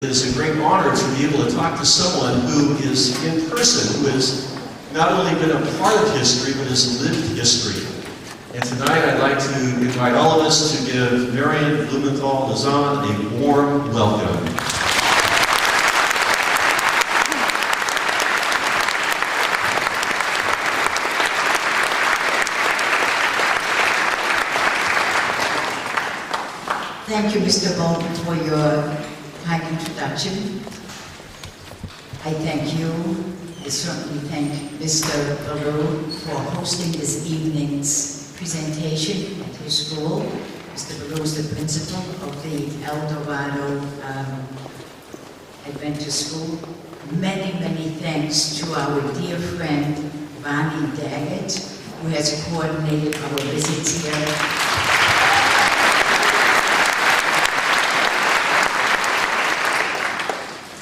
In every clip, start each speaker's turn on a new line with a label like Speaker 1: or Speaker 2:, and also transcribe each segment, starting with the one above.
Speaker 1: It is a great honor to be able to talk to someone who is in person, who has not only been a part of history, but has lived history. And tonight I'd like to invite all of us to give Marion Blumenthal-Lazan a warm welcome.
Speaker 2: Thank you, Mr. Bolton, for your kind introduction. I thank you. I certainly thank Mr. Ballou for hosting this evening's presentation at his school. Mr. Ballou is the principal of the El Dorado Adventist School. Many, many thanks to our dear friend, Bonnie Daggett, who has coordinated our visits here.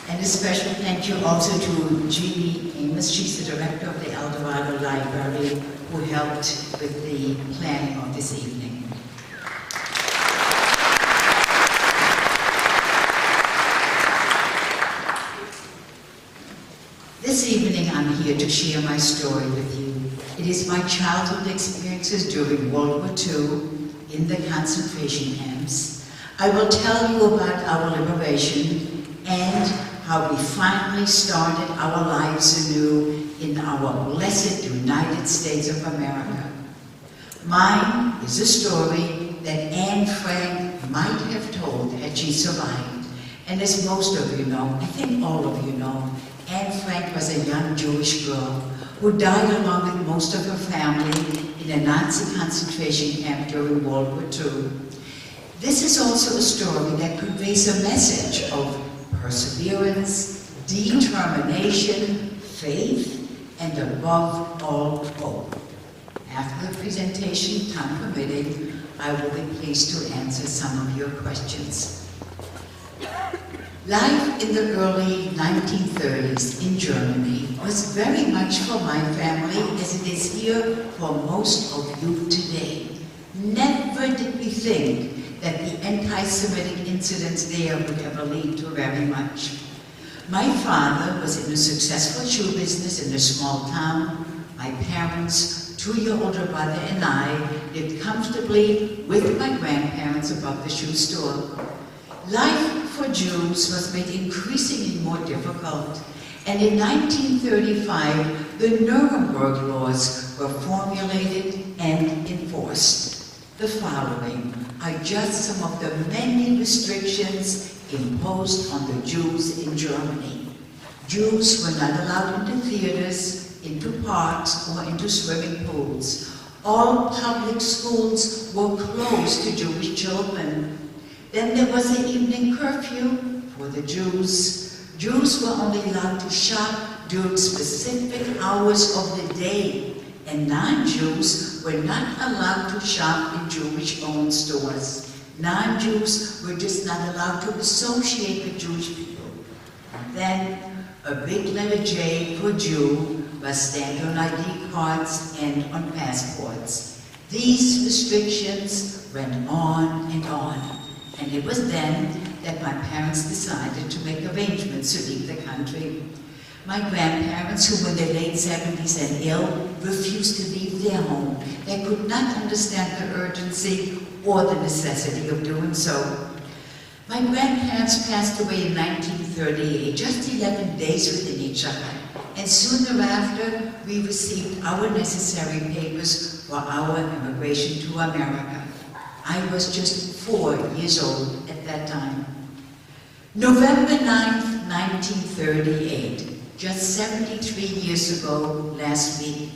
Speaker 2: And a special thank you also to Jeannie Amos. She's the director of the El Dorado Library, who helped with the planning of this evening. This evening I'm here to share my story with you. It is my childhood experiences during World War II in the concentration camps. I will tell you about our liberation and how we finally started our lives anew in our blessed United States of America. Mine is a story that Anne Frank might have told had she survived. And as most of you know, I think all of you know, Anne Frank was a young Jewish girl who died along with most of her family in a Nazi concentration camp during World War II. This is also a story that conveys a message of perseverance, determination, faith, and above all, hope. After the presentation, time permitting, I will be pleased to answer some of your questions. Life in the early 1930s in Germany was very much for my family as it is here for most of you today. Never did we think that the anti-Semitic incidents there would ever lead to very much. My father was in a successful shoe business in a small town. My parents, 2-year older brother, and I lived comfortably with my grandparents above the shoe store. Life for Jews was made increasingly more difficult, and in 1935, the Nuremberg laws were formulated and enforced. The following are just some of the many restrictions imposed on the Jews in Germany. Jews were not allowed into theaters, into parks, or into swimming pools. All public schools were closed to Jewish children. Then there was an evening curfew for the Jews. Jews were only allowed to shop during specific hours of the day, and non-Jews were not allowed to shop in Jewish-owned stores. Non-Jews were just not allowed to associate with Jewish people. And then a big letter J for Jew must stand on ID cards and on passports. These restrictions went on and on. And it was then that my parents decided to make arrangements to leave the country. My grandparents, who were in their late 70s and ill, refused to leave their home. They could not understand the urgency or the necessity of doing so. My grandparents passed away in 1938, just 11 days within each other. And soon thereafter, we received our necessary papers for our immigration to America. I was just 4 years old at that time. November 9th, 1938. Just 73 years ago, last week,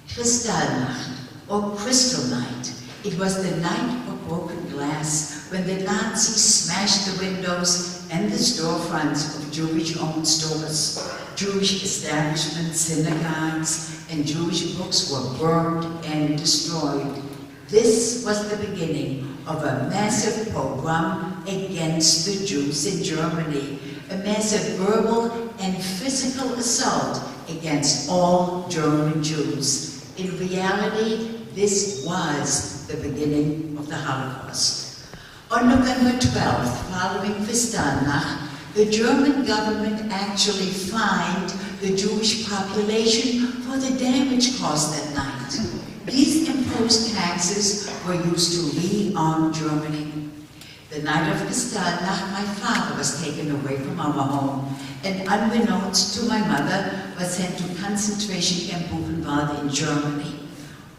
Speaker 2: Kristallnacht, or Crystal Night. It was the night of broken glass, when the Nazis smashed the windows and the storefronts of Jewish-owned stores. Jewish establishments, synagogues, and Jewish books were burned and destroyed. This was the beginning of a massive pogrom against the Jews in Germany, a massive verbal and physical assault against all German Jews. In reality, this was the beginning of the Holocaust. On November 12th, following Kristallnacht, the German government actually fined the Jewish population for the damage caused that night. These imposed taxes were used to rearm Germany. The night of Kristallnacht, my father was taken away from our home, and unbeknownst to my mother, was sent to concentration camp Blumenthal in Germany.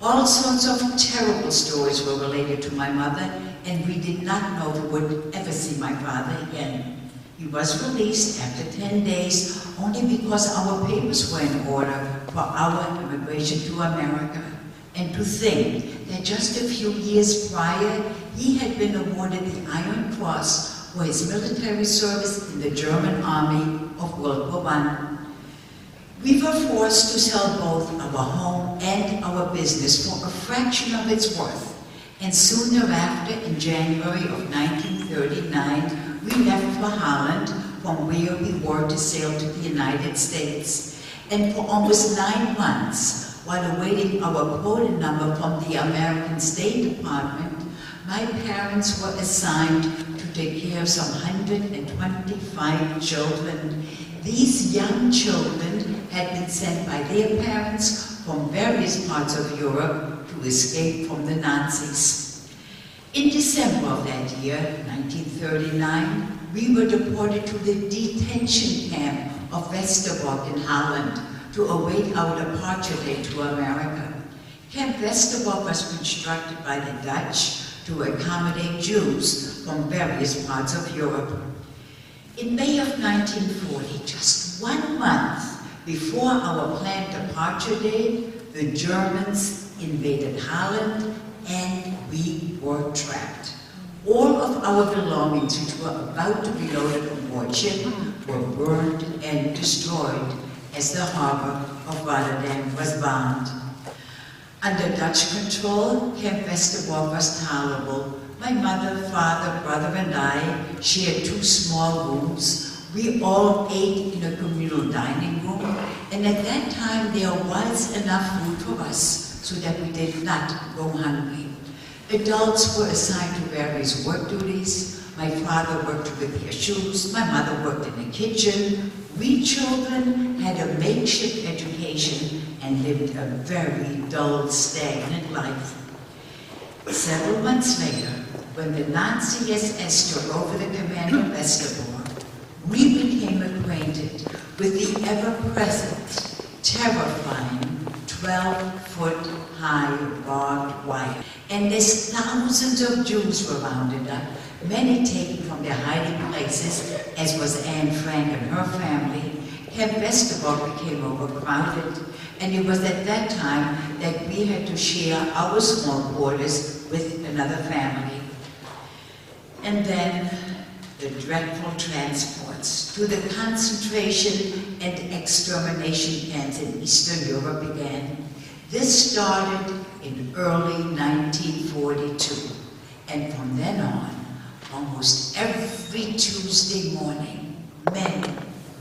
Speaker 2: All sorts of terrible stories were related to my mother, and we did not know we would ever see my father again. He was released after 10 days only because our papers were in order for our immigration to America. And to think that just a few years prior, he had been awarded the Iron Cross for his military service in the German Army of World War I. We were forced to sell both our home and our business for a fraction of its worth. And soon thereafter, in January of 1939, we left for Holland, from where we were to sail to the United States. And for almost 9 months, while awaiting our quota number from the American State Department, my parents were assigned to take care of some 125 children. These young children had been sent by their parents from various parts of Europe to escape from the Nazis. In December of that year, 1939, we were deported to the detention camp of Westerbork in Holland to await our departure date to America. Camp Westerbork was constructed by the Dutch to accommodate Jews from various parts of Europe. In May of 1940, just 1 month before our planned departure date, the Germans invaded Holland and we were trapped. All of our belongings, which were about to be loaded on board ship, were burned and destroyed as the harbor of Rotterdam was bombed. Under Dutch control, Camp Westerbork was tolerable. My mother, father, brother, and I shared 2 small rooms. We all ate in a communal dining room, and at that time there was enough food for us so that we did not go hungry. Adults were assigned to various work duties. My father worked to repair shoes, my mother worked in the kitchen. We children had a makeshift education and lived a very dull, stagnant life. Several months later, when the Nazi SS took over the command of Westerbork, we became acquainted with the ever-present, terrifying 12-foot-high barbed wire. And as thousands of Jews were rounded up, many taken from their hiding places, as was Anne Frank and her family, Camp Westerbork became overcrowded, and it was at that time that we had to share our small quarters with another family. And then the dreadful transports to the concentration and extermination camps in Eastern Europe began. This started in early 1942, and from then on, almost every Tuesday morning, men,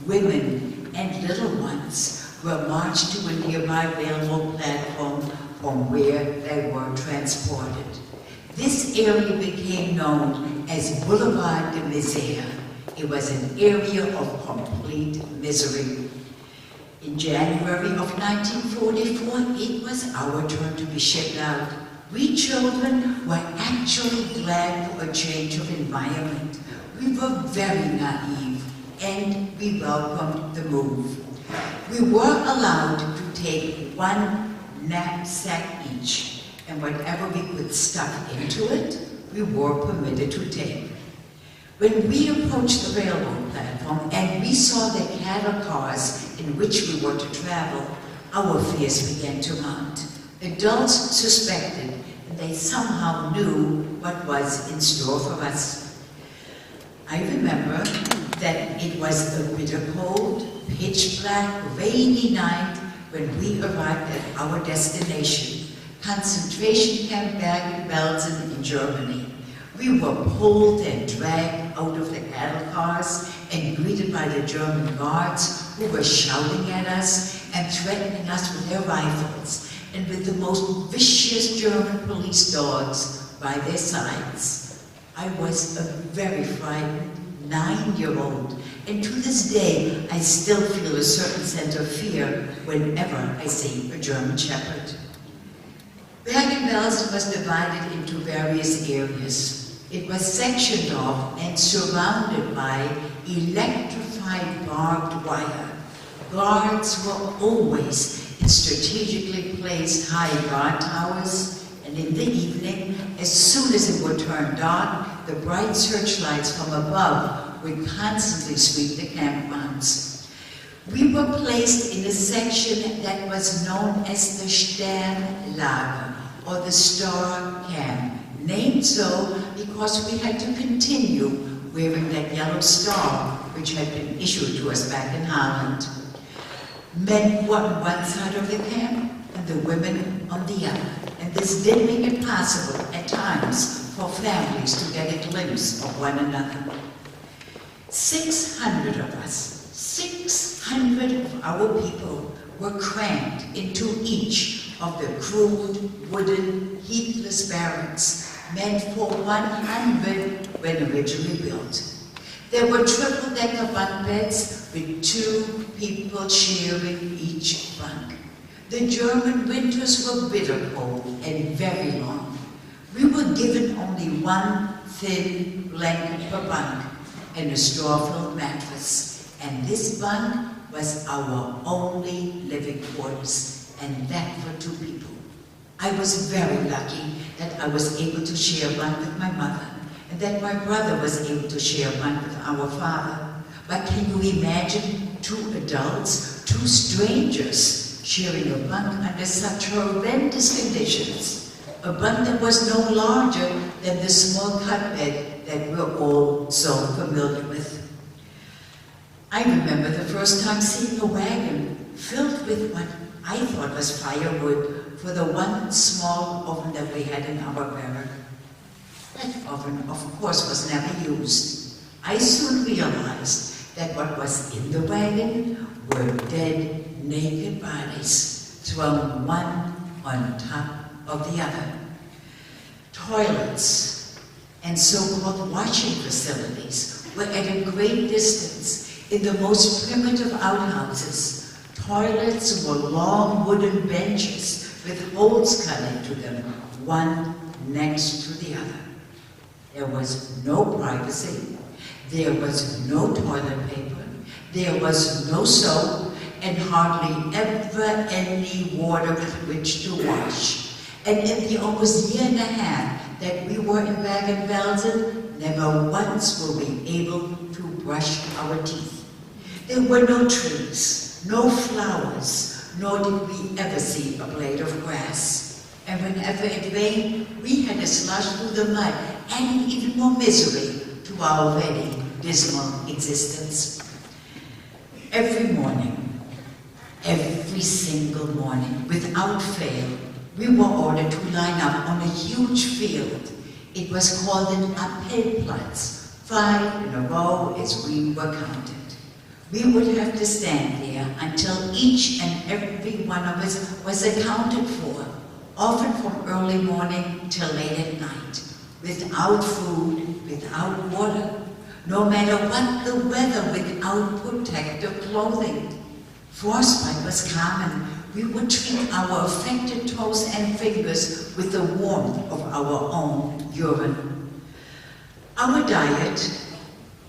Speaker 2: women, and little ones were marched to a nearby railroad platform from where they were transported. This area became known as Boulevard de Misère. It was an area of complete misery. In January of 1944, it was our turn to be shipped out. We children were actually glad for a change of environment. We were very naive, and we welcomed the move. We were allowed to take 1 knapsack each, and whatever we could stuff into it, we were permitted to take. When we approached the railroad platform and we saw the cattle cars in which we were to travel, our fears began to mount. Adults suspected, and they somehow knew what was in store for us. I remember that it was a bitter cold, pitch black, rainy night when we arrived at our destination, concentration camp Bergen-Belsen in Germany. We were pulled and dragged out of the cattle cars and greeted by the German guards who were shouting at us and threatening us with their rifles and with the most vicious German police dogs by their sides. I was a very frightened 9-year-old, And to this day, I still feel a certain sense of fear whenever I see a German Shepherd. Bergen-Belsen was divided into various areas. It was sectioned off and surrounded by electrified barbed wire. Guards were always in strategically placed high guard towers, and in the evening, as soon as it would turn dark, the bright searchlights from above would constantly sweep the campgrounds. We were placed in a section that was known as the Sternlager, or the Star Camp, named so because we had to continue wearing that yellow star which had been issued to us back in Holland. Men were on one side of the camp and the women on the other, and this did make it possible at times for families to get a glimpse of one another. 600 of us, 600 of our people were crammed into each of the crude, wooden, heatless barracks meant for 100 when originally built. There were triple-decker bunk beds with 2 people sharing each bunk. The German winters were bitter cold and very long. We were given only one thin blanket per bunk and a straw-filled mattress, and this bunk was our only living quarters, and that for 2 people. I was very lucky that I was able to share a bunk with my mother, and that my brother was able to share a bunk with our father. But can you imagine 2 adults, 2 strangers, sharing a bunk under such horrendous conditions? A bunk that was no larger than the small cut bed that we're all so familiar with. I remember the first time seeing a wagon filled with what I thought was firewood for the one small oven that we had in our barrack. That oven, of course, was never used. I soon realized that what was in the wagon were dead, naked bodies thrown one on top of the other. Toilets and so-called washing facilities were at a great distance in the most primitive outhouses. Toilets were long wooden benches with holes cut into them, one next to the other. There was no privacy, there was no toilet paper, there was no soap, and hardly ever any water with which to wash. And in the almost year and a half that we were in Bergen-Belsen, never once were we able to brush our teeth. There were no trees, no flowers, nor did we ever see a blade of grass. And whenever it rained, we had to slush through the mud, adding even more misery to our already dismal existence. Every morning, every single morning, without fail, we were ordered to line up on a huge field. It was called an Appellplatz, 5 in a row as we were counted. We would have to stand there until each and every one of us was accounted for, often from early morning till late at night, without food, without water, no matter what the weather, without protective clothing. Frostbite was common. We would treat our affected toes and fingers with the warmth of our own urine. Our diet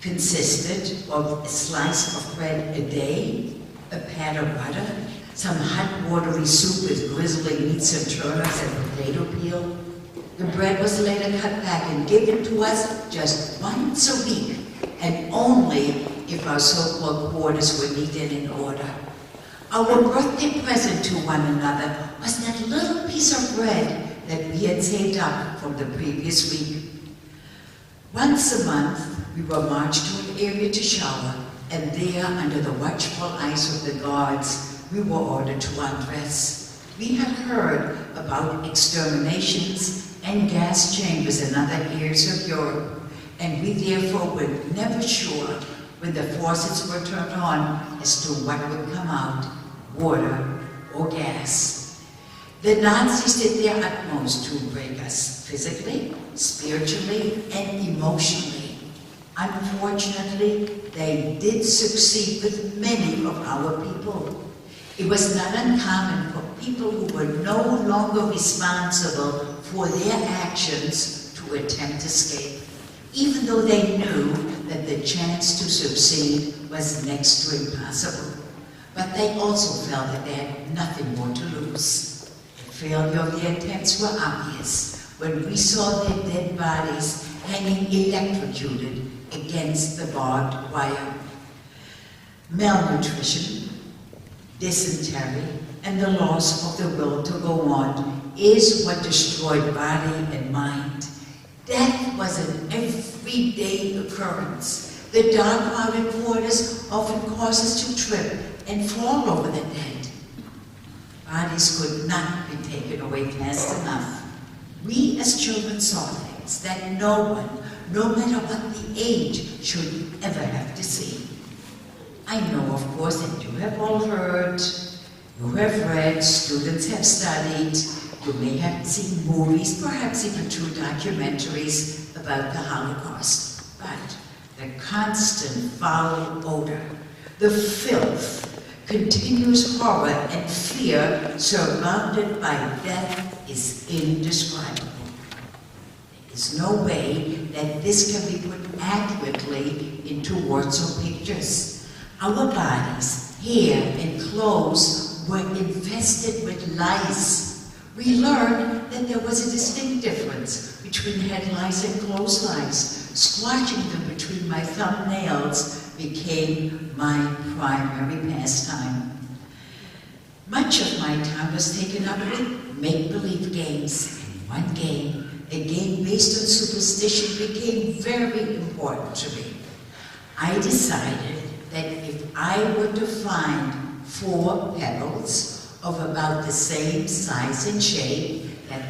Speaker 2: consisted of a slice of bread a day, a pat of butter, some hot watery soup with grizzly meats and turnips and potato peel. The bread was later cut back and given to us just once a week, and only if our so-called quarters were neat and in order. Our birthday present to one another was that little piece of bread that we had saved up from the previous week. Once a month, we were marched to an area to shower, and there, under the watchful eyes of the guards, we were ordered to undress. We had heard about exterminations and gas chambers in other areas of Europe, and we therefore were never sure when the faucets were turned on as to what would come out, water or gas. The Nazis did their utmost to break us physically, spiritually, and emotionally. Unfortunately, they did succeed with many of our people. It was not uncommon for people who were no longer responsible for their actions to attempt escape, even though they knew that the chance to succeed was next to impossible. But they also felt that they had nothing more to lose. The failure of their attempts were obvious when we saw their dead bodies hanging electrocuted against the barbed wire. Malnutrition, dysentery, and the loss of the will to go on is what destroyed body and mind. Death was an everyday occurrence. The dark, crowded quarters often caused us to trip and fall over the dead. Bodies could not be taken away fast enough. We as children saw things that no one, no matter what the age, should ever have to see. I know, of course, that you have all heard, you have read, students have studied, you may have seen movies, perhaps even true documentaries about the Holocaust. But the constant foul odor, the filth, continuous horror and fear surrounded by death is indescribable. There is no way that this can be put accurately into words or pictures. Our bodies, hair, and clothes were infested with lice. We learned that there was a distinct difference between head lice and clothes lice. Squashing them between my thumbnails became my primary pastime. Much of my time was taken up with make-believe games. And one game, a game based on superstition, became very important to me. I decided that if I were to find 4 pebbles of about the same size and shape,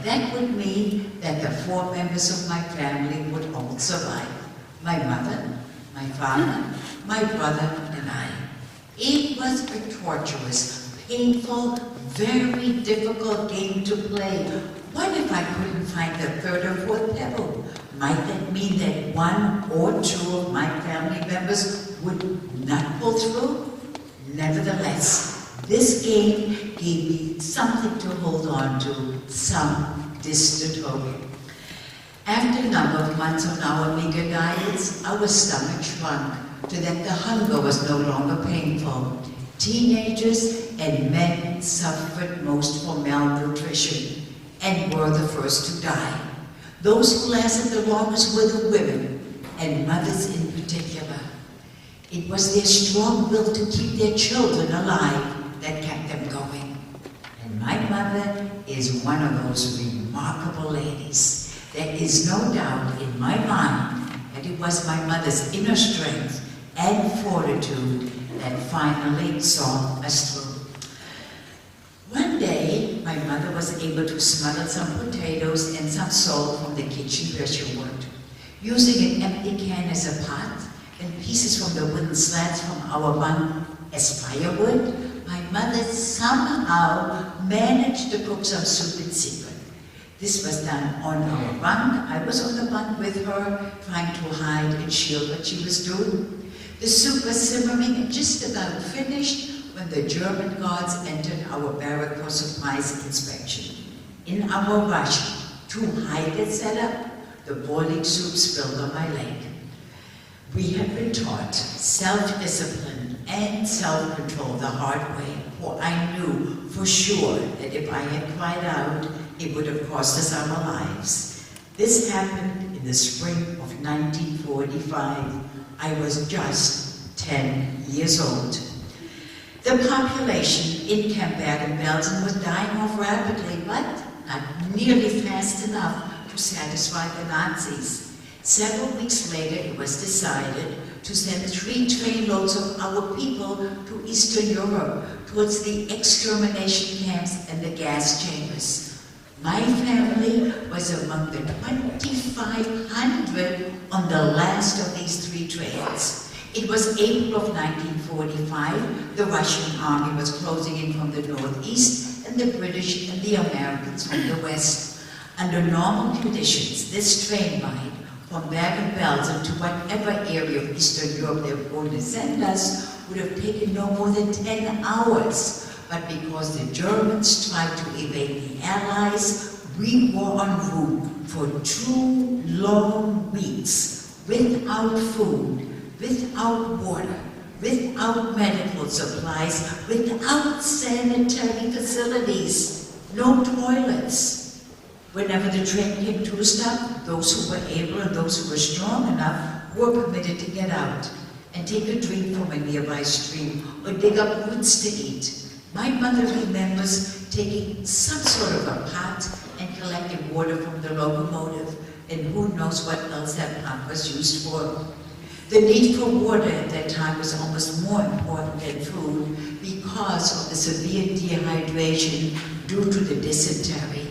Speaker 2: that would mean that the 4 members of my family would all survive. My mother, my father, my brother, and I. It was a torturous, painful, very difficult game to play. What if I couldn't find the 3rd or 4th pebble? Might that mean that 1 or 2 of my family members would not pull through? Nevertheless, this game gave me something to hold on to, some distant hope. After a number of months on our meager diets, our stomach shrunk to that the hunger was no longer painful. Teenagers and men suffered most from malnutrition and were the first to die. Those who lasted the longest were the women, and mothers in particular. It was their strong will to keep their children alive that kept them going. And my mother is one of those remarkable ladies. There is no doubt in my mind that it was my mother's inner strength and fortitude that finally saw us through. One day, my mother was able to smuggle some potatoes and some salt from the kitchen where she worked. Using an empty can as a pot and pieces from the wooden slats from our bunk as firewood, my mother somehow managed to cook some soup in secret. This was done on our bunk. I was on the bunk with her, trying to hide and shield what she was doing. The soup was simmering and just about finished when the German guards entered our barrack for surprise inspection. In our rush to hide it set up, the boiling soup spilled on my leg. We had been taught self-discipline and self-control the hard way, for I knew for sure that if I had cried out, it would have cost us our lives. This happened in the spring of 1945. I was just 10 years old. The population in Camp Bergen-Belsen was dying off rapidly, but not nearly fast enough to satisfy the Nazis. Several weeks later, it was decided to send 3 trainloads of our people to Eastern Europe towards the extermination camps and the gas chambers. My family was among the 2,500 on the last of these 3 trains. It was April of 1945. The Russian army was closing in from the northeast, and the British and the Americans from the west. Under normal conditions, this train ride from Bergen-Belsen to whatever area of Eastern Europe they were going to send us would have taken no more than 10 hours. But because the Germans tried to evade the Allies, we were en route for 2 long weeks without food, without water, without medical supplies, without sanitary facilities, no toilets. Whenever the train came to a stop, those who were able and those who were strong enough were permitted to get out and take a drink from a nearby stream or dig up roots to eat. My mother remembers taking some sort of a pot and collecting water from the locomotive, and who knows what else that pot was used for. The need for water at that time was almost more important than food because of the severe dehydration due to the dysentery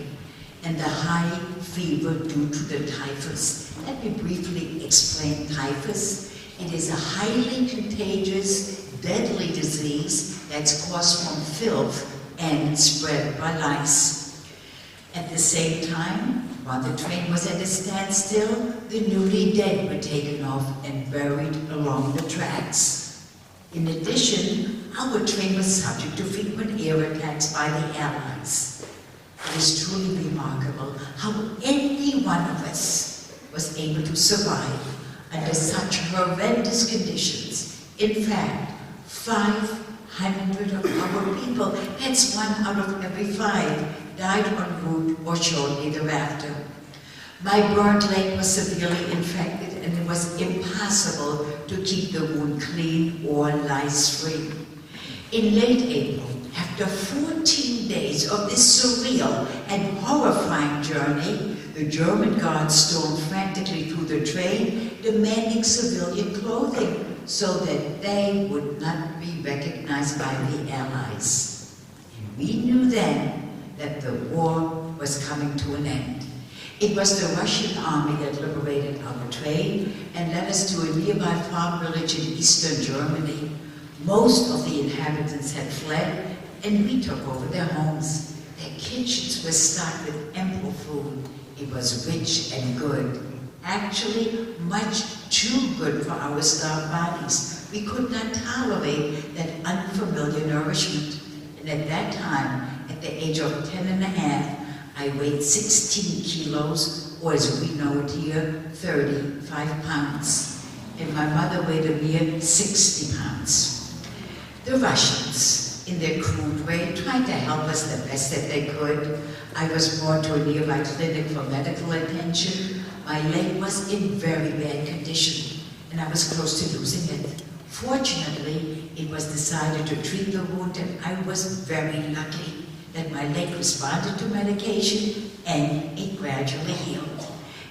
Speaker 2: and the high fever due to the typhus. Let me briefly explain typhus. It is a highly contagious, deadly disease that's caused from filth and spread by lice. At the same time, while the train was at a standstill, the newly dead were taken off and buried along the tracks. In addition, our train was subject to frequent air attacks by the Allies. It is truly remarkable how any one of us was able to survive under such horrendous conditions. In fact, 500 of our people, that's 1 out of every 5, died en route or shortly thereafter. My burnt leg was severely infected and it was impossible to keep the wound clean or lice-free. In late April, after 14 days of this surreal and horrifying journey, the German guards stormed frantically through the train, demanding civilian clothing so that they would not be recognized by the Allies. And we knew then that the war was coming to an end. It was the Russian army that liberated our train and led us to a nearby farm village in eastern Germany. Most of the inhabitants had fled, and we took over their homes. Their kitchens were stocked with ample food. It was rich and good. Actually, much too good for our starved bodies. We could not tolerate that unfamiliar nourishment. And at that time, at the age of 10 and a half, I weighed 16 kilos, or as we know it here, 35 pounds. And my mother weighed a mere 60 pounds. The Russians, in their crude way, tried to help us the best that they could. I was brought to a nearby clinic for medical attention. My leg was in very bad condition, and I was close to losing it. Fortunately, it was decided to treat the wound, and I was very lucky that my leg responded to medication and it gradually healed.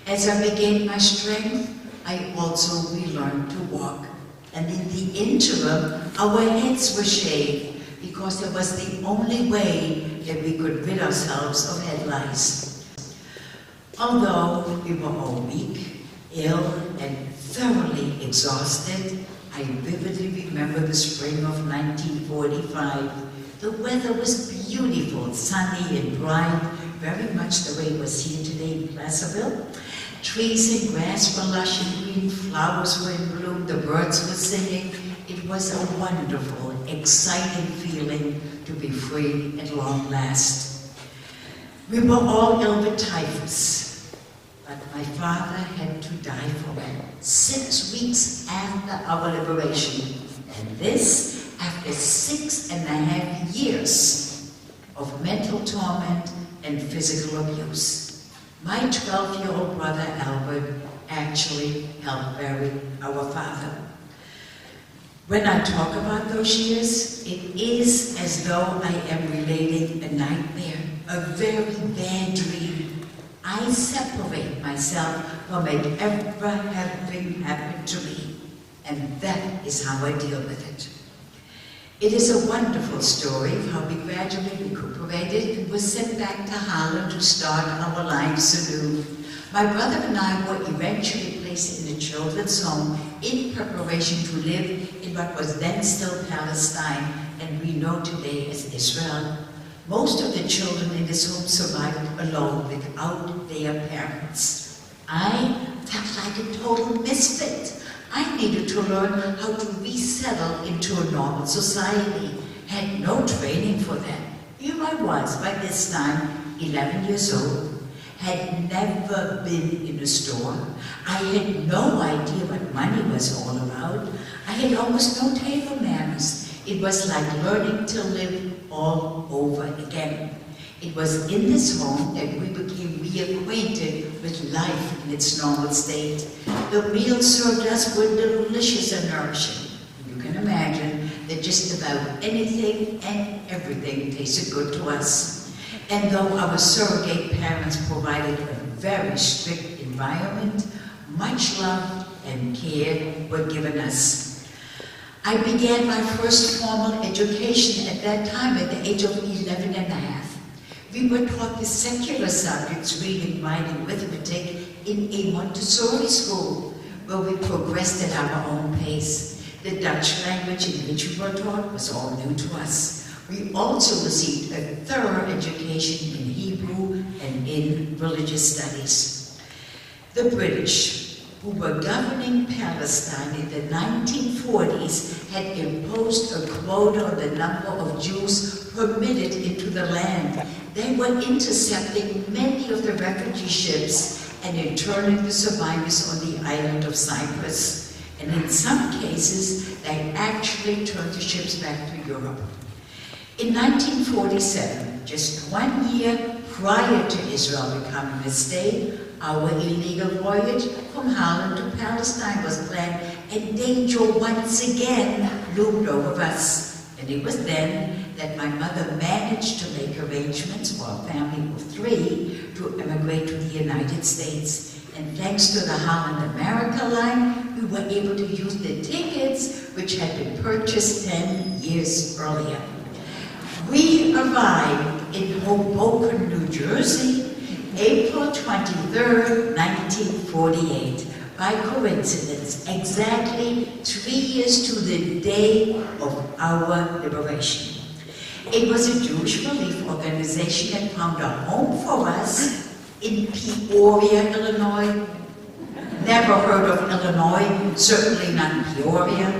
Speaker 2: As I regained my strength, I also relearned to walk. And in the interim, our heads were shaved because that was the only way that we could rid ourselves of head lice. Although we were all weak, ill, and thoroughly exhausted, I vividly remember the spring of 1945. The weather was beautiful, sunny and bright, very much the way it was here today in Placerville. Trees and grass were lush and green, flowers were in bloom, the birds were singing. It was a wonderful, exciting feeling to be free at long last. We were all ill with typhus, but my father had to die from it 6 weeks after our liberation, and this after 6.5 years of mental torment and physical abuse. My 12-year-old brother Albert actually helped bury our father. When I talk about those years, it is as though I am relating a nightmare, a very bad dream. I separate myself from it ever having happened to me, and that is how I deal with it. It is a wonderful story of how we gradually recuperated and were sent back to Holland to start our lives anew. My brother and I were eventually placed in a children's home in preparation to live in what was then still Palestine, and we know today as Israel. Most of the children in this home survived alone without their parents. I felt like a total misfit. I needed to learn how to resettle into a normal society. Had no training for that. Here I was, by this time, 11 years old, had never been in a store. I had no idea what money was all about. I had almost no table manners. It was like learning to live all over again. It was in this home that we became reacquainted with life in its normal state. The meals served us were delicious and nourishing. You can imagine that just about anything and everything tasted good to us. And though our surrogate parents provided a very strict environment, much love and care were given us. I began my first formal education at that time at the age of 11 and a half. We were taught the secular subjects, reading, writing, arithmetic, in a Montessori school, where we progressed at our own pace. The Dutch language in which we were taught was all new to us. We also received a thorough education in Hebrew and in religious studies. The British, who were governing Palestine in the 1940s, had imposed a quota on the number of Jews permitted into the land. They were intercepting many of the refugee ships and interning the survivors on the island of Cyprus. And in some cases, they actually turned the ships back to Europe. In 1947, just 1 year prior to Israel becoming a state, our illegal voyage from Holland to Palestine was planned, and danger once again loomed over us. And it was then that my mother managed to make arrangements for a family of 3 to emigrate to the United States. And thanks to the Holland-America line, we were able to use the tickets which had been purchased 10 years earlier. We arrived in Hoboken, New Jersey, April 23rd, 1948. By coincidence, exactly 3 years to the day of our liberation. It was a Jewish relief organization that found a home for us in Peoria, Illinois. Never heard of Illinois, certainly not Peoria.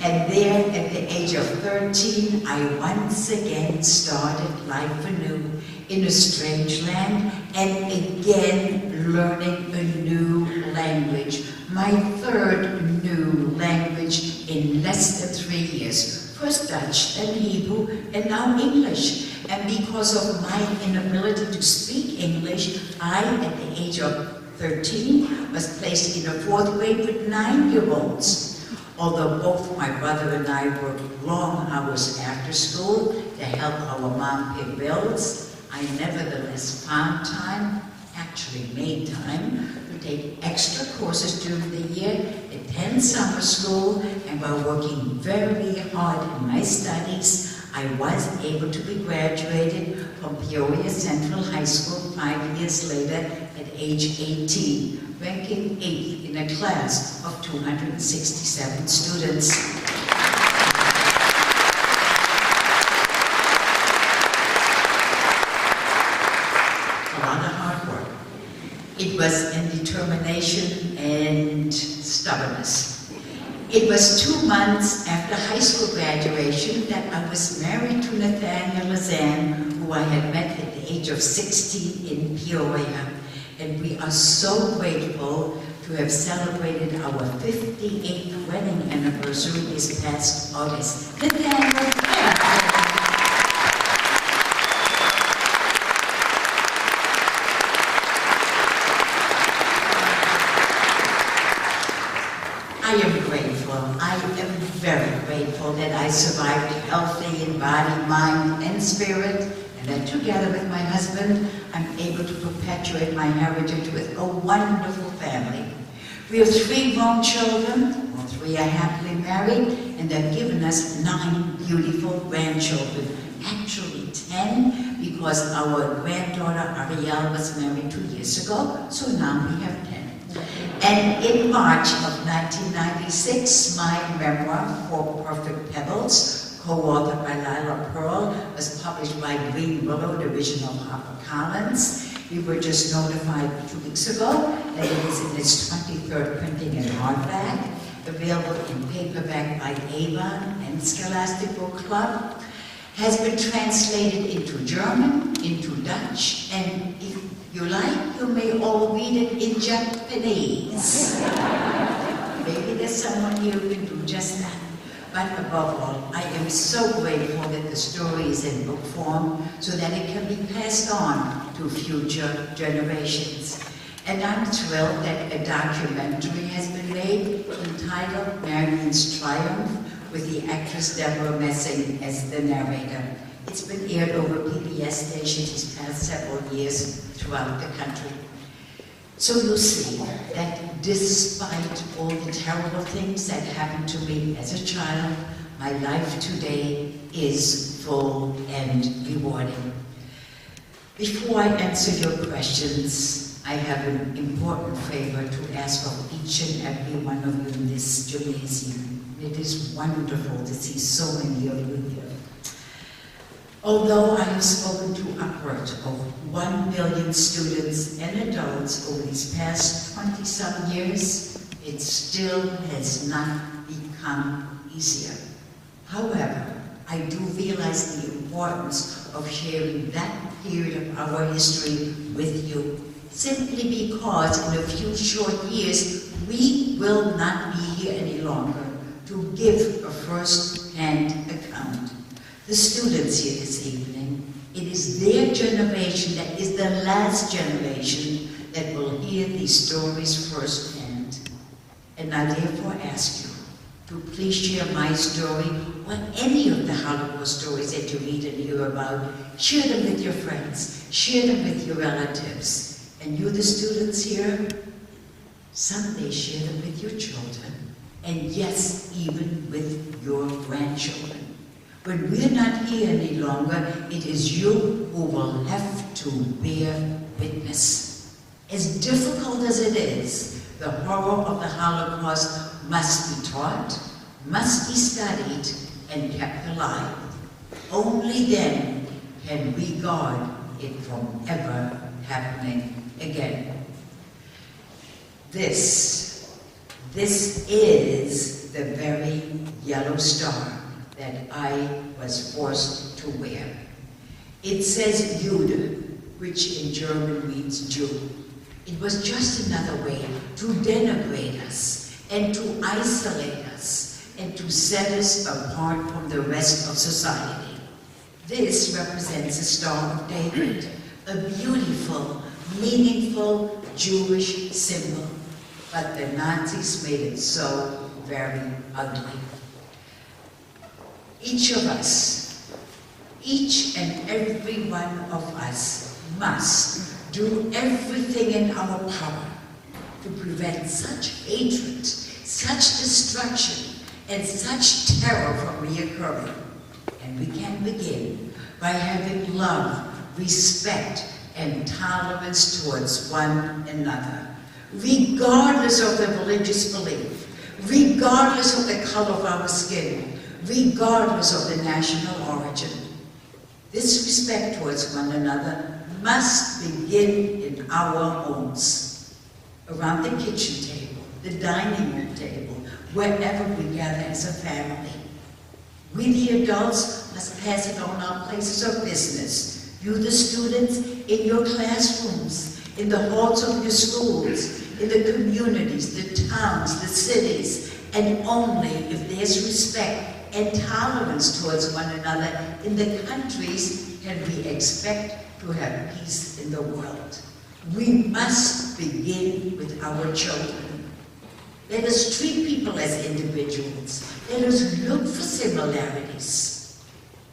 Speaker 2: And there, at the age of 13, I once again started life anew in a strange land, and again learning a new language. My third new language in less than 3 years. First Dutch, then Hebrew, and now English. And because of my inability to speak English, I, at the age of 13, was placed in the 4th grade with 9-year-olds. Although both my brother and I worked long hours after school to help our mom pay bills, I nevertheless found time, actually made time, to take extra courses during the year, attend summer school, and while working very hard in my studies, I was able to be graduated from Peoria Central High School 5 years later at age 18, ranking 8th in a class of 267 students. A lot of hard work. It was in determination and stubbornness. It was 2 months after high school graduation that I was married to Untitled-Lazan, who I had met at the age of 16 in Peoria. And we are so grateful to have celebrated our 58th wedding anniversary this past August. I am grateful. I am very grateful that I survived healthy in body, mind, and spirit, and that together with my husband, I'm able to perpetuate my heritage with a wonderful family. We have 3 grown children, all 3 are happily married, and they've given us 9 beautiful grandchildren. Actually 10, because our granddaughter Marion was married 2 years ago, so now we have 10. And in March of 1996, my memoir, For Perfect Pebbles, co-authored by Lila Pearl, was published by Green Willow, division of HarperCollins. We were just notified 2 weeks ago that it is in its 23rd printing in hardback, available in paperback by Avon and Scholastic Book Club, has been translated into German, into Dutch, and if you like, you may all read it in Japanese. Maybe there's someone here who can do just that. But above all, I am so grateful that the story is in book form so that it can be passed on to future generations. And I'm thrilled that a documentary has been made entitled Marion's Triumph with the actress Deborah Messing as the narrator. It's been aired over PBS stations these past several years throughout the country. So you'll see that despite all the terrible things that happened to me as a child, my life today is full and rewarding. Before I answer your questions, I have an important favor to ask of each and every one of you in this gymnasium. It is wonderful to see so many of you here. Although I have spoken to upward of 1 million students and adults over these past 20-some years, it still has not become easier. However, I do realize the importance of sharing that period of our history with you, simply because in a few short years, we will not be here any longer to give a first-hand account. The students here this evening, it is their generation that is the last generation that will hear these stories firsthand. And I therefore ask you to please share my story or any of the Holocaust stories that you read and hear about. Share them with your friends, share them with your relatives. And you, the students here, someday share them with your children. And yes, even with your grandchildren. When we're not here any longer, it is you who will have to bear witness. As difficult as it is, the horror of the Holocaust must be taught, must be studied, and kept alive. Only then can we guard it from ever happening again. This is the very yellow star that I was forced to wear. It says Jude, which in German means Jew. It was just another way to denigrate us and to isolate us and to set us apart from the rest of society. This represents the Star of David, a beautiful, meaningful Jewish symbol. But the Nazis made it so very ugly. Each of us, each and every one of us must do everything in our power to prevent such hatred, such destruction, and such terror from reoccurring. And we can begin by having love, respect, and tolerance towards one another, regardless of their religious belief, regardless of the color of our skin, regardless of the national origin. This respect towards one another must begin in our homes, around the kitchen table, the dining room table, wherever we gather as a family. We, the adults, must pass it on our places of business. You, the students, in your classrooms, in the halls of your schools, in the communities, the towns, the cities, and only if there's respect and tolerance towards one another in the countries can we expect to have peace in the world. We must begin with our children. Let us treat people as individuals. Let us look for similarities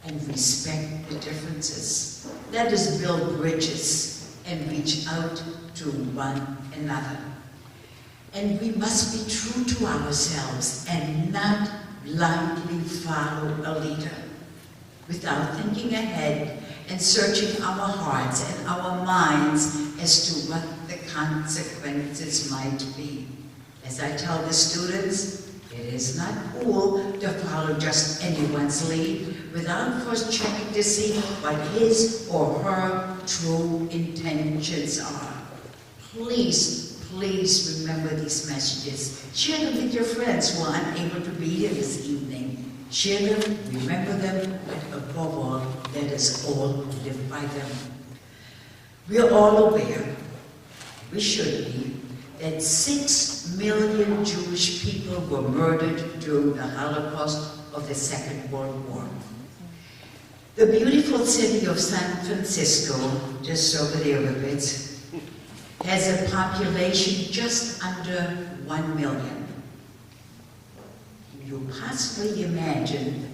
Speaker 2: and respect the differences. Let us build bridges and reach out to one another. And we must be true to ourselves and not blindly follow a leader without thinking ahead and searching our hearts and our minds as to what the consequences might be. As I tell the students, It is not cool to follow just anyone's lead without first checking to see what his or her true intentions are. Please, please remember these messages. Share them with your friends who are unable to be here this evening. Share them, remember them, but above all, let us all live by them. We are all aware, we should be, that 6 million Jewish people were murdered during the Holocaust of the Second World War. The beautiful city of San Francisco, just over there a bit, has a population just under 1 million. Can you possibly imagine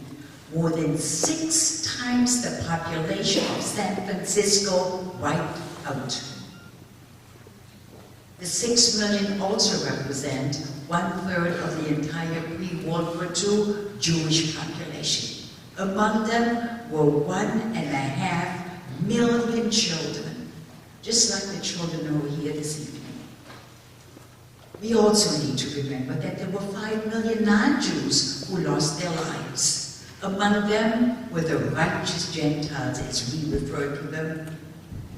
Speaker 2: more than 6 times the population of San Francisco wiped out? The 6 million also represent 1/3 of the entire pre-World War II Jewish population. Among them were 1.5 million children, just like the children over here this evening. We also need to remember that there were 5 million non-Jews who lost their lives. Among them were the righteous Gentiles, as we refer to them.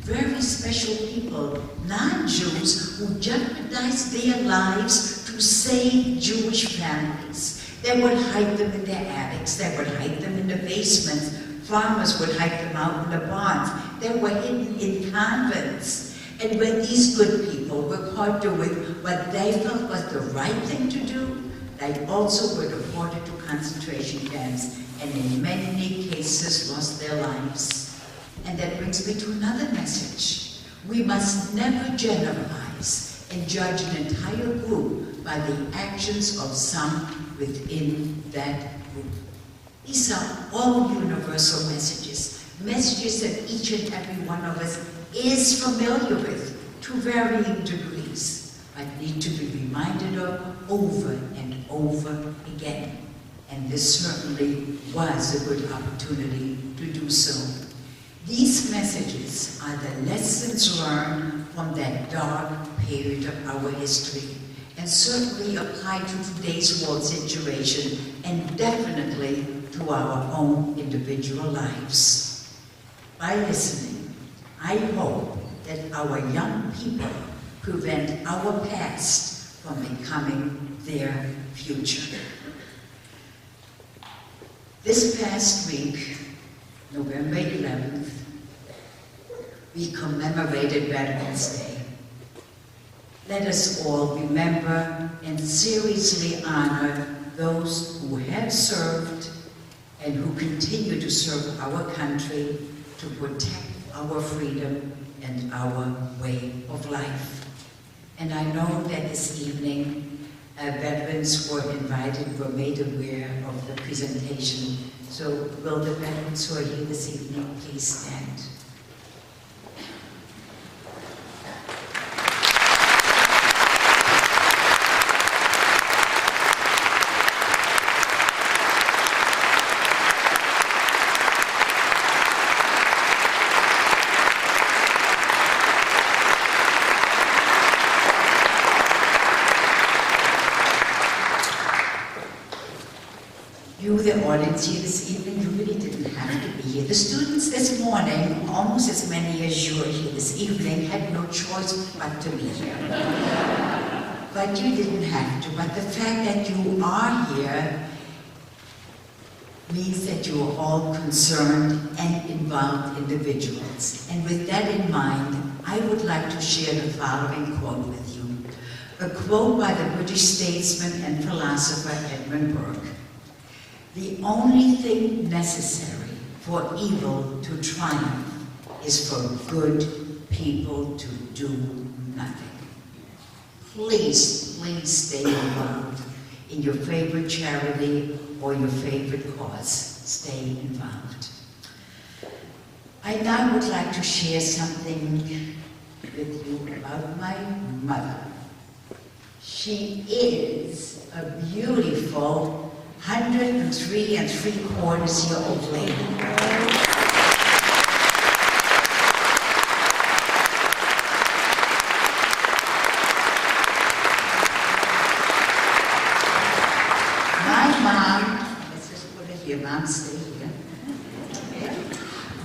Speaker 2: Very special people, non-Jews, who jeopardized their lives to save Jewish families. They would hide them in their attics, they would hide them in the basements, farmers would hide them out in the barns, they were hidden in convents. And when these good people were caught doing what they felt was the right thing to do, they also were deported to concentration camps, and in many cases lost their lives. And that brings me to another message. We must never generalize and judge an entire group by the actions of some within that group. These are all universal messages, messages that each and every one of us is familiar with to varying degrees, but need to be reminded of over and over again. And this certainly was a good opportunity to do so. These messages are the lessons learned from that dark period of our history, and certainly apply to today's world situation, and definitely to our own individual lives. By listening, I hope that our young people prevent our past from becoming their future. This past week, November 11th, we commemorated Veterans Day. Let us all remember and seriously honor those who have served and who continue to serve our country to protect our freedom and our way of life. And I know that this evening veterans were invited, were made aware of the presentation. So will the veterans who are here this evening please stand? You, the audience here this evening, you really didn't have to be here. The students this morning, almost as many as you are here this evening, had no choice but to be here. But you didn't have to. But the fact that you are here means that you are all concerned and involved individuals. And with that in mind, I would like to share the following quote with you. A quote by the British statesman and philosopher Edmund Burke. The only thing necessary for evil to triumph is for good people to do nothing. Please, please stay involved in your favorite charity or your favorite cause. Stay involved. I now would like to share something with you about my mother. She is a beautiful 103 3/4-year-old lady.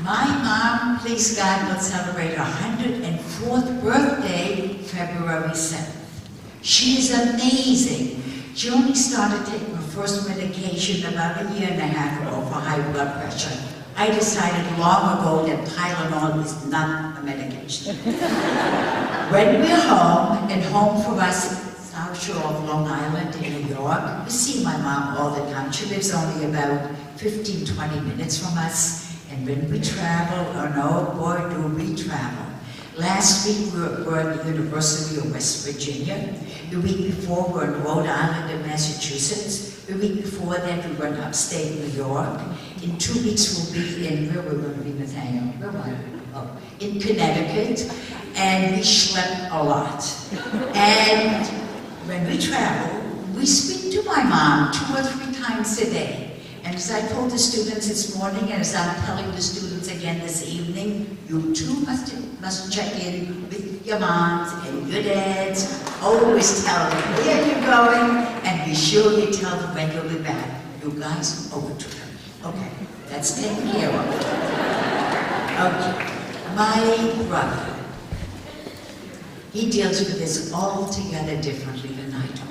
Speaker 2: My mom, please God, will celebrate her 104th birthday, February 7th. She is amazing. She only started taking her first medication about a year and a half ago for high blood pressure. I decided long ago that Tylenol is not a medication. When we're home, and home for us, South Shore of Long Island in New York, we see my mom all the time. She lives only about 15-20 minutes from us. And when we travel, oh no, boy, do we travel. Last week we were at the University of West Virginia. The week before we were in Rhode Island and Massachusetts. The week before that we were in upstate New York. In 2 weeks we'll be in, where we're going to be, Nathaniel? Where were we? Oh, in Connecticut. And we schlep a lot. And when we travel, we speak to my mom 2 or 3 times a day. And as I told the students this morning, and as I'm telling the students again this evening, you too must check in with your moms and your dads. Always tell them where you're going, and be sure you tell them when you'll be back. You guys, over to them. Okay, that's taken care of. Okay, my brother, he deals with this altogether differently than I do.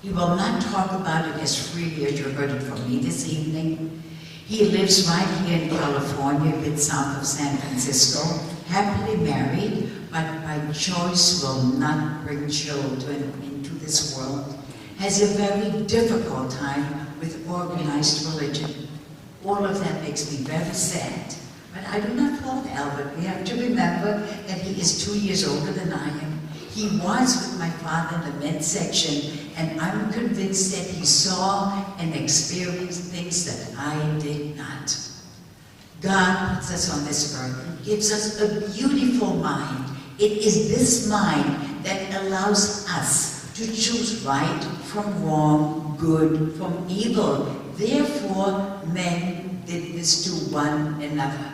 Speaker 2: He will not talk about it as freely as you heard it from me this evening. He lives right here in California, a bit south of San Francisco, happily married, but by choice will not bring children into this world. Has a very difficult time with organized religion. All of that makes me very sad. But I do not fault Albert. We have to remember that he is 2 years older than I am. He was with my father in the men's section, and I'm convinced that he saw and experienced things that I did not. God puts us on this earth and gives us a beautiful mind. It is this mind that allows us to choose right from wrong, good from evil. Therefore, men did this to one another.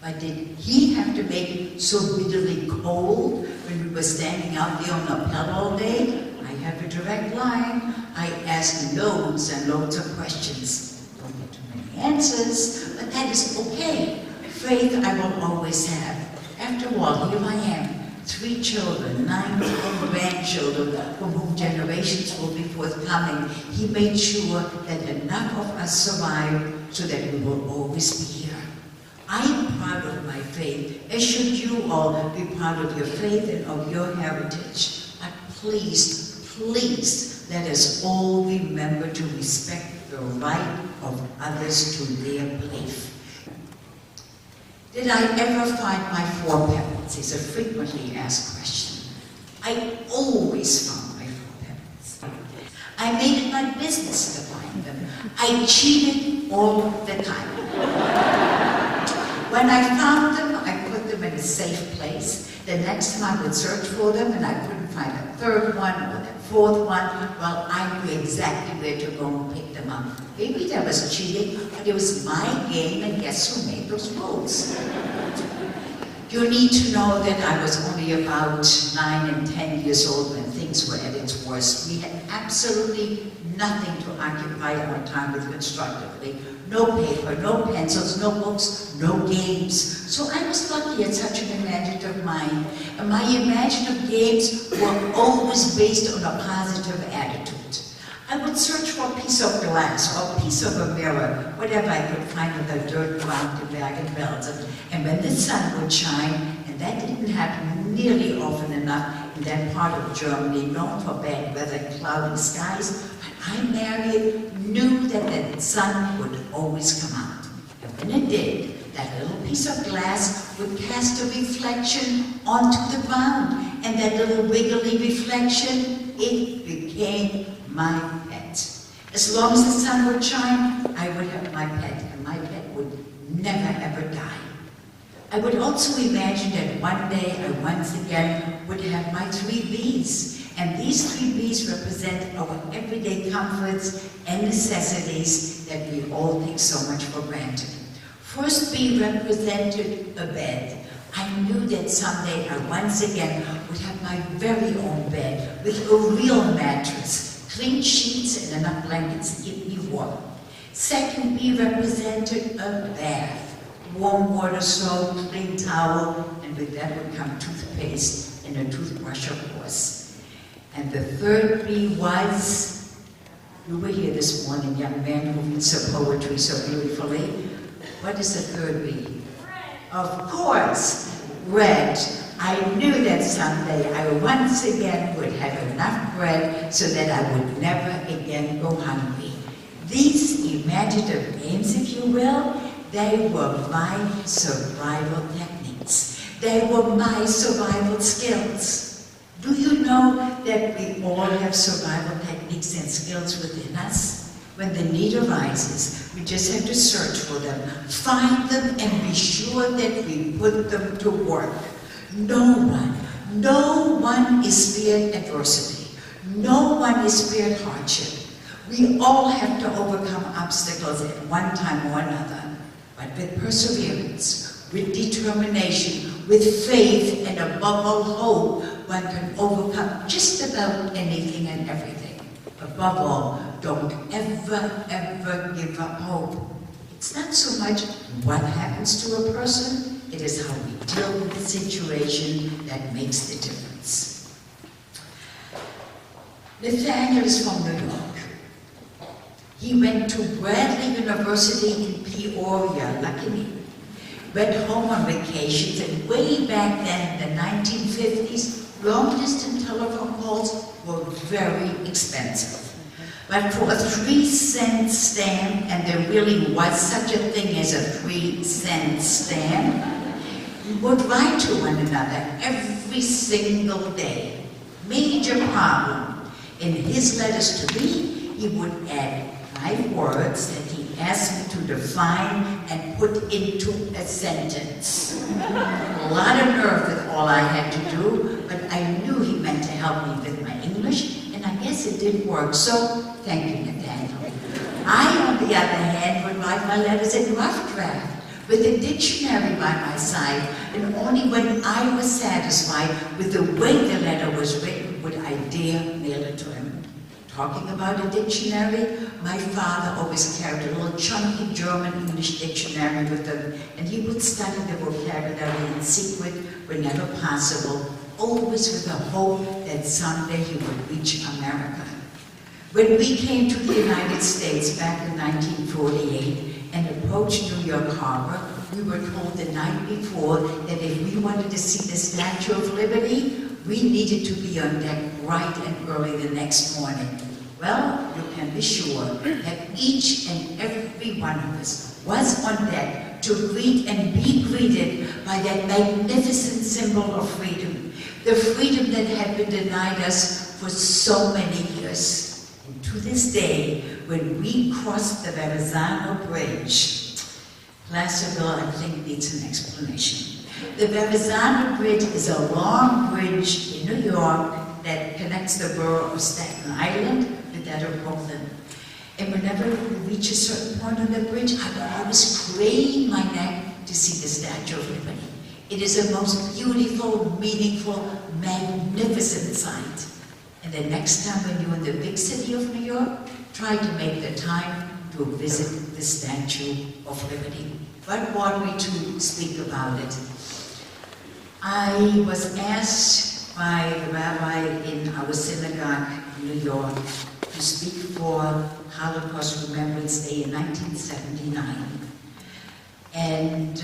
Speaker 2: But did he have to make it so bitterly cold when we were standing out there on the Pell all day? I have a direct line. I asked loads and loads of questions. Don't get too many answers, but that is okay. Faith I will always have. After all, here I am. 3 children, 9 to 10 grandchildren, from whom generations will be forthcoming. He made sure that enough of us survive so that we will always be here. I'm proud of my faith, as should you all be proud of your faith and of your heritage. But please, please, let us all remember to respect the right of others to their belief. Did I ever find my 4 parents? Is a frequently asked question. I always found my 4 parents. I made it my business to find them. I cheated all the time. When I found them, I put them in a safe place. The next time I would search for them and I couldn't find a 3rd one or the 4th one, well, I knew exactly where to go and pick them up. Maybe that was cheating, but it was my game, and guess who made those rules? You need to know that I was only about 9 and 10 years old when things were at its worst. We had absolutely nothing to occupy our time with constructively. No paper, no pencils, no books, no games. So I was lucky at such an imaginative mind. And my imaginative games were always based on a positive attitude. I would search for a piece of glass or a piece of a mirror, whatever I could find with a dirt ground to bag and bells. And when the sun would shine, and that didn't happen nearly often enough in that part of Germany, known for bad weather and cloudy skies, I, Marion, knew that the sun would always come out. And when it did, that little piece of glass would cast a reflection onto the ground. And that little wiggly reflection, it became my pet. As long as the sun would shine, I would have my pet, and my pet would never ever die. I would also imagine that one day I once again would have my 3 Bs. And these 3 Bs represent our everyday comforts and necessities that we all take so much for granted. First B represented a bed. I knew that someday I once again would have my very own bed with a real mattress, clean sheets, and enough blankets to keep me warm. Second B represented a bath. warm water soap, clean towel, and with that would come toothpaste and a toothbrush, of course. And the third B was, you were here this morning, young man who reads the poetry so beautifully. What is the third B? Of course, bread. I knew that someday I once again would have enough bread so that I would never again go hungry. These imaginative names, if you will, they were my survival techniques. They were my survival skills. Do you know that we all have survival techniques and skills within us? When the need arises, we just have to search for them, find them, and be sure that we put them to work. No one is spared adversity. No one is spared hardship. We all have to overcome obstacles at one time or another. But with perseverance, with determination, with faith, and above all hope, one can overcome just about anything and everything. Above all, don't ever give up hope. It's not so much what happens to a person, it is how we deal with the situation that makes the difference. Nathaniel is from New York. He went to Bradley University in Peoria, lucky me. Went home on vacations, and way back then in the 1950s, long-distance telephone calls were very expensive. But for a 3-cent stamp, and there really was such a thing as a 3-cent stamp, we would write to one another every single day. Major problem. In his letters to me, he would add 5 words that he asked me to define and put into a sentence. A lot of nerve with all I had to do, but I knew he meant to help me with my English, and I guess it did work, so thank you, Nathaniel. I, on the other hand, would write my letters in rough draft, with a dictionary by my side, and only when I was satisfied with the way the letter was written would I dare mail it to him. Talking about a dictionary, my father always carried a little chunky German-English dictionary with him, and he would study the vocabulary in secret whenever possible, always with the hope that someday he would reach America. When we came to the United States back in 1948 and approached New York Harbor, we were told the night before that if we wanted to see the Statue of Liberty, we needed to be on deck bright and early the next morning. Well, you can be sure that each and every one of us was on deck to greet and be greeted by that magnificent symbol of freedom, the freedom that had been denied us for so many years. And to this day, when we crossed the Verrazano Bridge, Placerville, I think, needs an explanation. The Verrazano Bridge is a long bridge in New York that connects the borough of Staten Island with that of Brooklyn. And whenever we reach a certain point on the bridge, I would always crane my neck to see the Statue of Liberty. It is a most beautiful, meaningful, magnificent sight. And the next time when you're in the big city of New York, try to make the time to visit the Statue of Liberty. What brought me to speak about it? I was asked by the rabbi in our synagogue in New York to speak for Holocaust Remembrance Day in 1979. And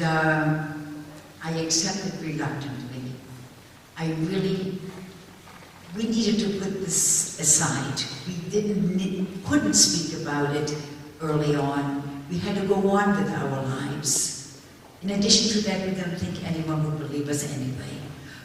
Speaker 2: I accepted reluctantly. We needed to put this aside. We couldn't speak about it early on. We had to go on with our lives. In addition to that, we didn't think anyone would believe us anyway.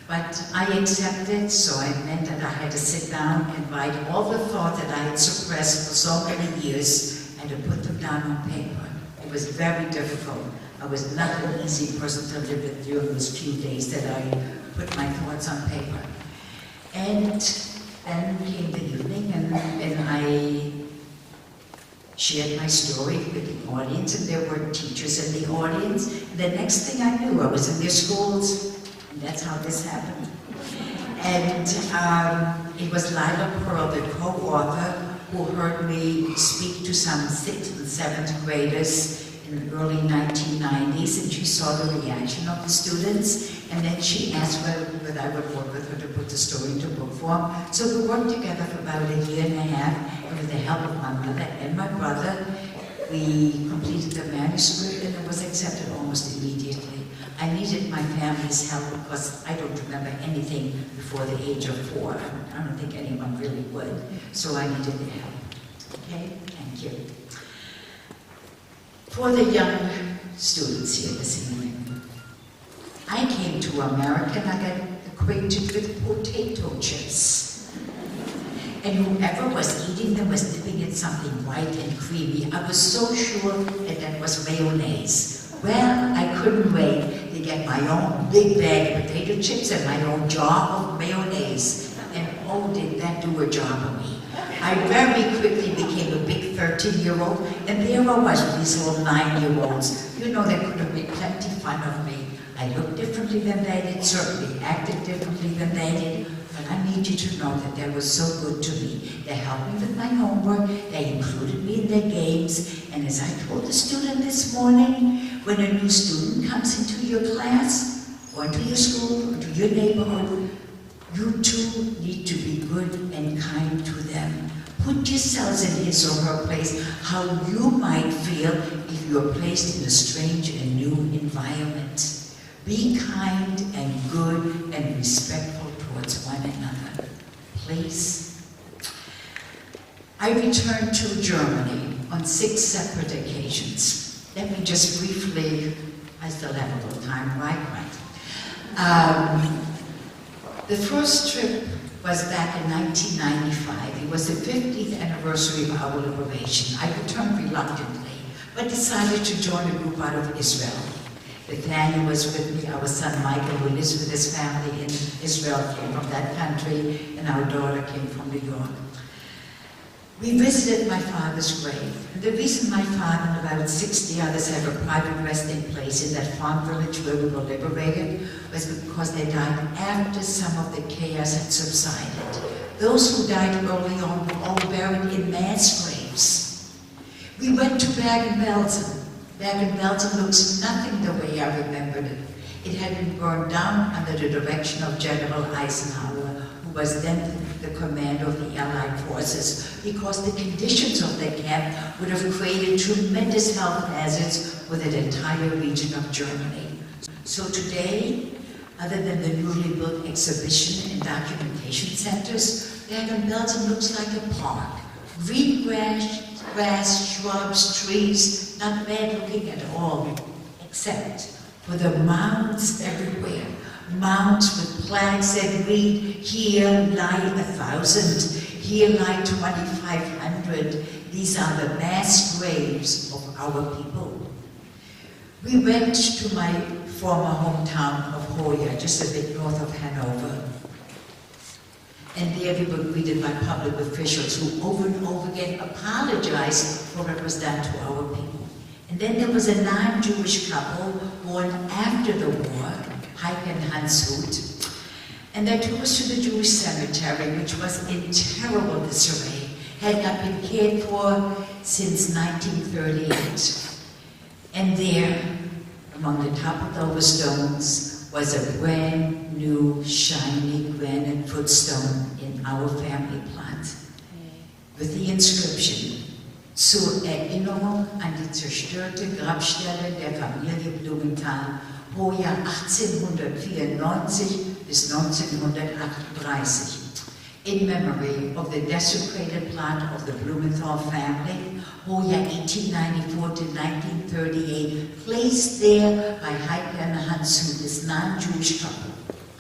Speaker 2: But I accepted, so it meant that I had to sit down and write all the thoughts that I had suppressed for so many years and to put them down on paper. It was very difficult. I was not an easy person to live with during those few days that I put my thoughts on paper. And then came the evening, and I shared my story with the audience, and there were teachers in the audience. And the next thing I knew, I was in their schools, and that's how this happened. And it was Lila Pearl, the co-author, who heard me speak to some 6th and 7th graders in the early 1990s. niece, and she saw the reaction of the students, and then she asked whether I would work with her to put the story into book form. So we worked together for about a year and a half, and with the help of my mother and my brother, we completed the manuscript, and it was accepted almost immediately. I needed my family's help because I don't remember anything before the age of 4. I don't think anyone really would, so I needed their help. Okay, thank you. For the young students here this evening, I came to America and I got acquainted with potato chips. And whoever was eating them was dipping in something white and creamy. I was so sure that was mayonnaise. Well, I couldn't wait to get my own big bag of potato chips and my own jar of mayonnaise. And oh, did that do a job of me. I very quickly became a big 13-year-old, and there I was with these little 9-year-olds. You know, they could have made plenty fun of me. I looked differently than they did, certainly acted differently than they did, but I need you to know that they were so good to me. They helped me with my homework, they included me in their games, and as I told the student this morning, when a new student comes into your class, or into your school, or to your neighborhood, you too need to be good and kind to them. Put yourselves in his or her place, how you might feel if you are placed in a strange and new environment. Be kind and good and respectful towards one another. Please. I returned to Germany on 6 separate occasions. Let me just briefly, I still have a little time, right? The first trip was back in 1995. It was the 50th anniversary of our liberation. I returned reluctantly, but decided to join a group out of Israel. Nathaniel was with me, our son Michael, who lives with his family in Israel, came from that country, and our daughter came from New York. We visited my father's grave. And the reason my father and about 60 others have a private resting place in that farm village where we were liberated was because they died after some of the chaos had subsided. Those who died early on were all buried in mass graves. We went to Bergen-Belsen. Bergen-Belsen looks nothing the way I remembered it. It had been burned down under the direction of General Eisenhower, who was then the commander of the Allied forces, because the conditions of the camp would have created tremendous health hazards for the entire region of Germany. So today, other than the newly built exhibition and documentation centers, Bergen-Belsen looks like a park. Green grass, shrubs, trees, not bad looking at all, except for the mounds everywhere. Mounds with flags that read, here lie 1,000, here lie 2,500. These are the mass graves of our people. We went to my former hometown of Hoya, just a bit north of Hanover. And there we were greeted by public officials who over and over again apologized for what was done to our people. And then there was a non-Jewish couple born after the war, Heike and Hans Huth, and they took us to the Jewish cemetery, which was in terrible disarray, had not been cared for since 1938. And there, among the toppled-over stones, was a brand new, shiny granite footstone in our family plot, with the inscription, zur Erinnerung an die zerstörte Grabstelle der Familie Blumenthal, Hoya 1894 bis 1938. In memory of the desecrated plot of the Blumenthal family, Hoya 1894 to 1938, placed there by Heike and Hans Huth, this non-Jewish couple,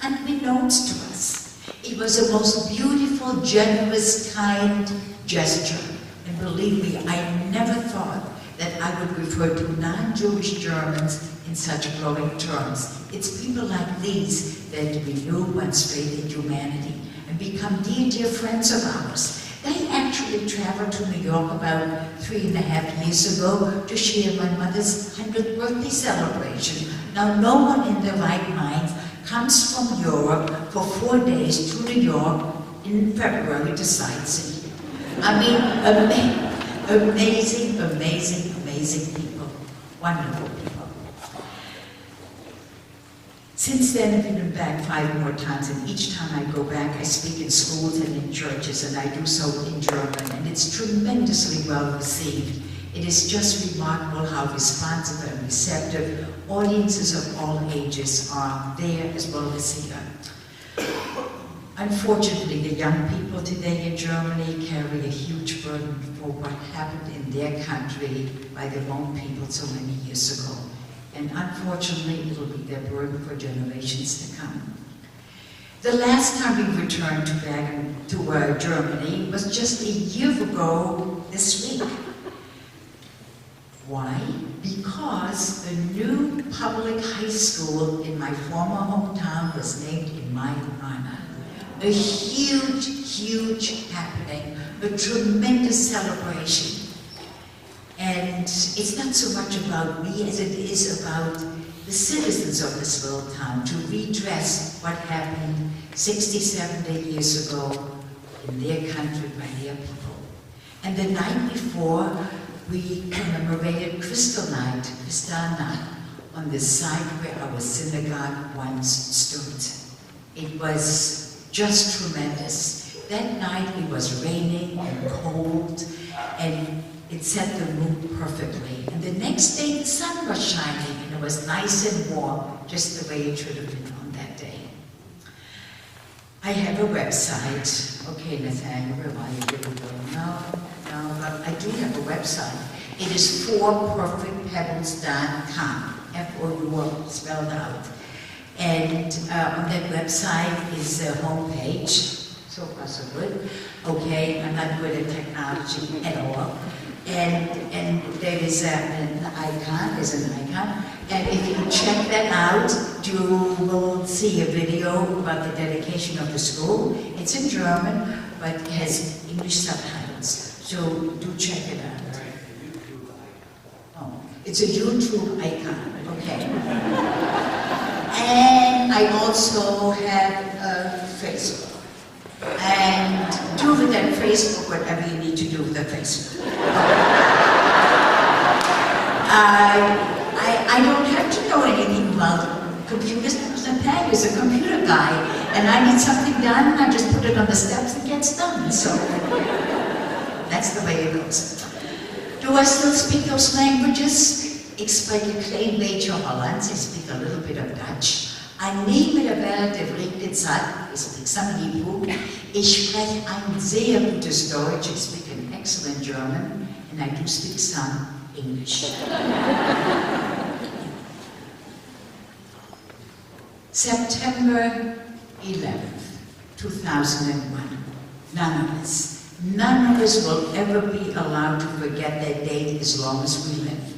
Speaker 2: unbeknownst to us. It was a most beautiful, generous, kind gesture. And believe me, I never thought that I would refer to non-Jewish Germans in such glowing terms. It's people like these that renew one's faith in humanity and become dear, dear friends of ours. They actually traveled to New York about 3.5 years ago to share my mother's 100th birthday celebration. Now, no one in their right mind comes from Europe for 4 days to New York in February to sightsee. I mean, amazing, amazing, amazing people. Wonderful people. Since then, I've been back 5 more times, and each time I go back, I speak in schools and in churches, and I do so in German, and it's tremendously well received. It is just remarkable how responsive and receptive audiences of all ages are there as well as here. Unfortunately, the young people today in Germany carry a huge burden for what happened in their country by their own people so many years ago. And unfortunately, it'll be their burden for generations to come. The last time we returned to Germany was just a year ago this week. Why? Because a new public high school in my former hometown was named in my honor. A huge, huge happening, a tremendous celebration. And it's not so much about me as it is about the citizens of this little town to redress what happened 60, 70 years ago in their country by their people. And the night before, we commemorated Kristallnacht, on the site where our synagogue once stood. It was just tremendous. That night it was raining and cold, and it set the mood perfectly. And the next day the sun was shining, and it was nice and warm, just the way it should have been on that day. I have a website. Okay, Nathaniel, where are you? No, but I do have a website. It is forperfectpebbles.com, F-O-U spelled out. And on that website is a homepage. So far so good. Okay, I'm not good at technology at all. And there is an icon, and if you check that out, you will see a video about the dedication of the school. It's in German, but it has English subtitles, so do check it out. Oh, it's a YouTube icon, okay. And I also have Facebook. And do with that Facebook whatever you need to do with the Facebook. I don't have to know anything about computers because Nathaniel is a computer guy, and I need something done, I just put it on the steps and it gets done. So that's the way it goes. Do I still speak those languages? Ik spreek een klein beetje Hollands, I speak a little bit of Dutch. Ein mittlerweile regnet Zeit, I speak some Hebrew. Ich spreche ein sehr gutes Deutsch, I speak an excellent German, and I do speak some English. September 11th, 2001. None of us will ever be allowed to forget that date as long as we live.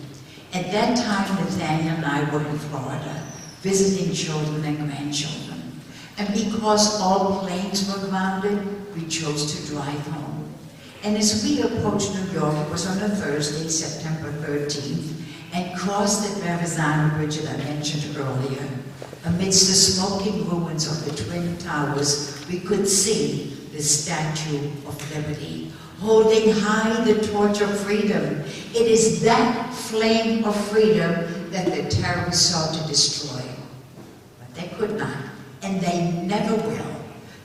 Speaker 2: At that time, Nathaniel and I were in Florida, visiting children and grandchildren. And because all planes were grounded, we chose to drive home. And as we approached New York, it was on a Thursday, September 13th, and crossed the Marion Bridge that I mentioned earlier. Amidst the smoking ruins of the Twin Towers, we could see the Statue of Liberty, holding high the torch of freedom. It is that flame of freedom that the terrorists sought to destroy. But they could not, and they never will,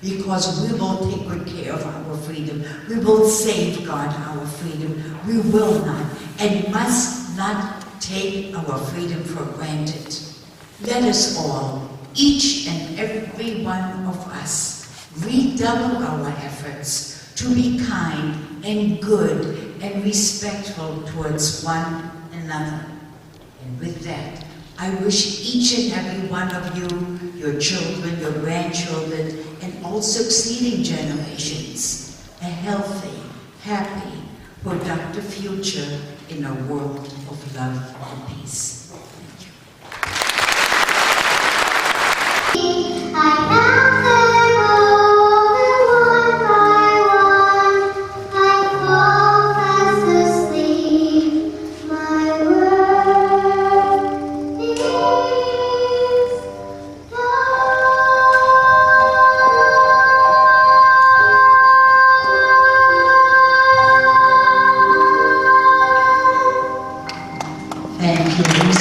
Speaker 2: because we will take good care of our freedom. We will safeguard our freedom. We will not and must not take our freedom for granted. Let us all, each and every one of us, redouble our efforts to be kind and good and respectful towards one another. And with that, I wish each and every one of you, your children, your grandchildren, and all succeeding generations, a healthy, happy, productive future in a world of love and peace. Thank you.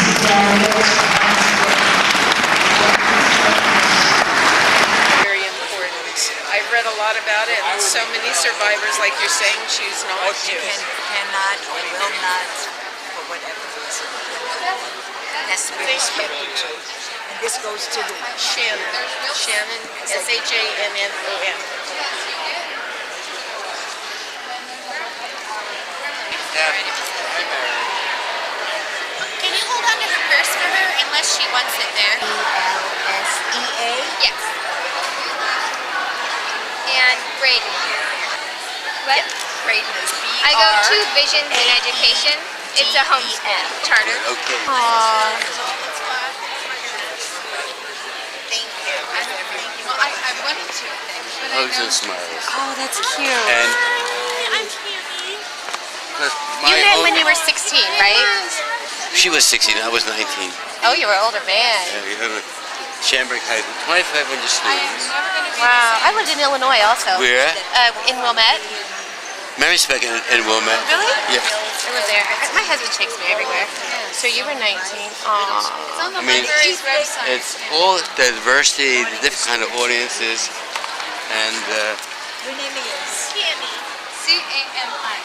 Speaker 3: lot about it, and so many survivors, like you're saying, choose not to.
Speaker 4: Cannot or will not, for whatever reason. It has to be respected too. And this goes to who?
Speaker 3: Shannon. Shannon, Shannon.
Speaker 5: Can you hold on to her purse for her unless she wants it there?
Speaker 4: E-L-S-E-A?
Speaker 5: Yes. And Braden. What?
Speaker 3: Braden is
Speaker 5: I go to Visions in Education. It's a homeschool charter.
Speaker 6: Okay.
Speaker 3: Thank you. Well, I wanted to, but
Speaker 6: Hugs and smiles.
Speaker 4: Oh, that's cute.
Speaker 6: And
Speaker 5: I'm Tammy.
Speaker 6: my
Speaker 5: You met
Speaker 6: old-
Speaker 5: when you were 16, right?
Speaker 6: She was 16, I was 19.
Speaker 5: Oh, you were an older man.
Speaker 6: Shamrock High School, 2,500 students.
Speaker 5: Wow. I lived in Illinois also.
Speaker 6: Where at?
Speaker 5: In Wilmette.
Speaker 6: Mary's back in Wilmette.
Speaker 5: Really?
Speaker 6: Yeah.
Speaker 5: I lived there. My husband takes me everywhere. So you were 19. Aww.
Speaker 6: I mean, it's all the diversity, the different kind of audiences, and
Speaker 4: Your name is?
Speaker 5: Tammy. C-A-M-I.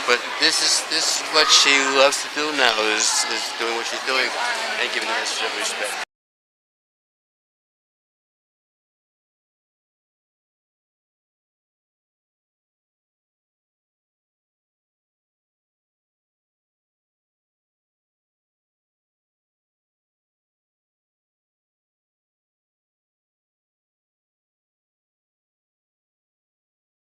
Speaker 6: but this is what she loves to do now is doing what she's doing and giving us respect.